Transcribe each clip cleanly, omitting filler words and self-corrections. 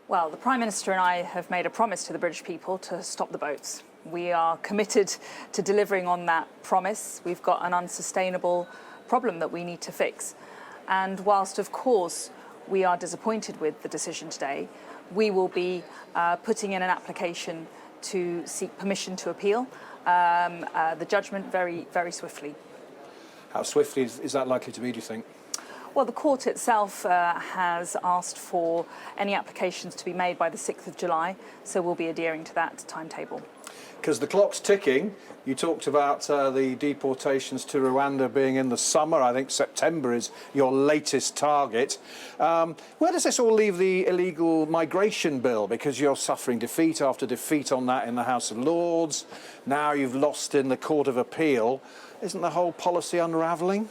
Well, the Prime Minister and I have made a promise to the British people to stop the boats. We are committed to delivering on that promise. We've got an unsustainable problem that we need to fix. And whilst, of course, we are disappointed with the decision today, we will be putting in an application to seek permission to appeal the judgment very, very swiftly. How swiftly is that likely to be, do you think? Well, the court itself has asked for any applications to be made by the 6th of July, so we'll be adhering to that timetable. Because the clock's ticking. You talked about the deportations to Rwanda being in the summer. I think September is your latest target. Where does this all leave the illegal migration bill? Because you're suffering defeat after defeat on that in the House of Lords. Now you've lost in the Court of Appeal. Isn't the whole policy unravelling?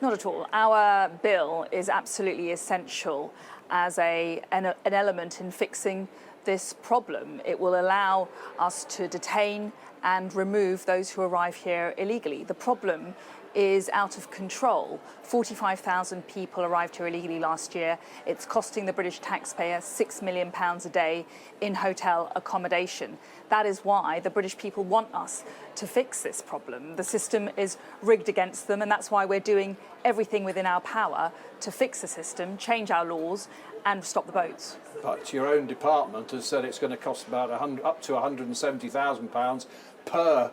Not at all. Our bill is absolutely essential as an element in fixing this problem. It will allow us to detain and remove those who arrive here illegally. The problem is out of control. 45,000 people arrived here illegally last year. It's costing the British taxpayer £6 million a day in hotel accommodation. That is why the British people want us to fix this problem. The system is rigged against them, and that's why we're doing everything within our power to fix the system, change our laws, and stop the boats. But your own department has said it's going to cost about up to £170,000 per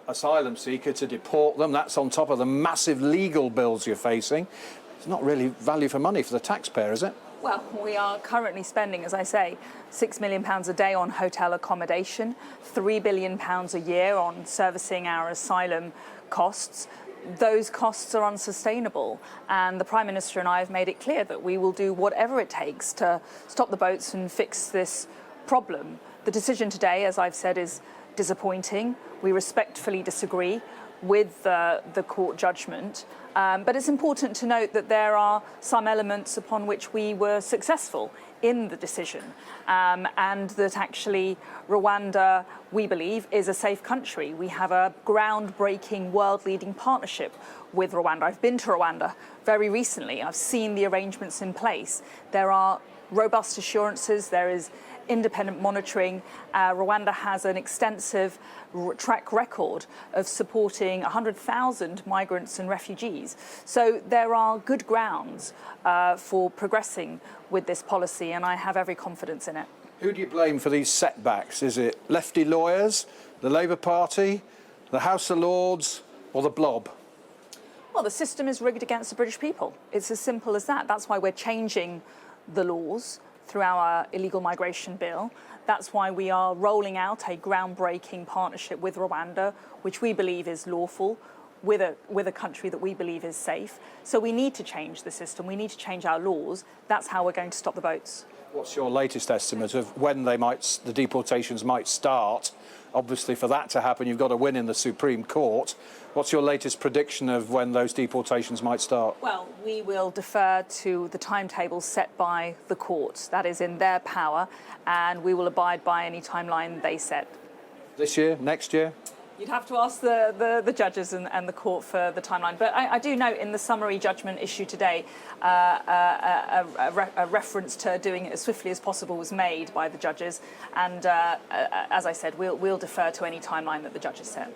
asylum seeker to deport them. That's on top of the massive legal bills you're facing. It's not really value for money for the taxpayer, is it? Well, we are currently spending, as I say, £6 million a day on hotel accommodation, £3 billion a year on servicing our asylum costs. Those costs are unsustainable, and the Prime Minister and I have made it clear that we will do whatever it takes to stop the boats and fix this problem. The decision today, as I've said, is disappointing. We respectfully disagree with the court judgment, but it's important to note that there are some elements upon which we were successful in the decision, and that actually Rwanda, we believe, is a safe country. We have a groundbreaking, world-leading partnership with Rwanda. I've been to Rwanda very recently. I've seen the arrangements in place. There are robust assurances. There is independent monitoring. Rwanda has an extensive track record of supporting 100,000 migrants and refugees. So there are good grounds for progressing with this policy, and I have every confidence in it. Who do you blame for these setbacks? Is it lefty lawyers, the Labour Party, the House of Lords, or the blob? Well, the system is rigged against the British people. It's as simple as that. That's why we're changing the laws through our illegal migration bill. That's why we are rolling out a groundbreaking partnership with Rwanda, which we believe is lawful, with a country that we believe is safe. So we need to change the system. We need to change our laws. That's how we're going to stop the boats. What's your latest estimate of when the deportations might start? Obviously, for that to happen, you've got to win in the Supreme Court. What's your latest prediction of when those deportations might start? Well, we will defer to the timetable set by the courts. That is in their power, and we will abide by any timeline they set. This year? Next year? You'd have to ask the judges and the court for the timeline. But I do note in the summary judgment issued today, a reference to doing it as swiftly as possible was made by the judges. And as I said, we'll defer to any timeline that the judges set.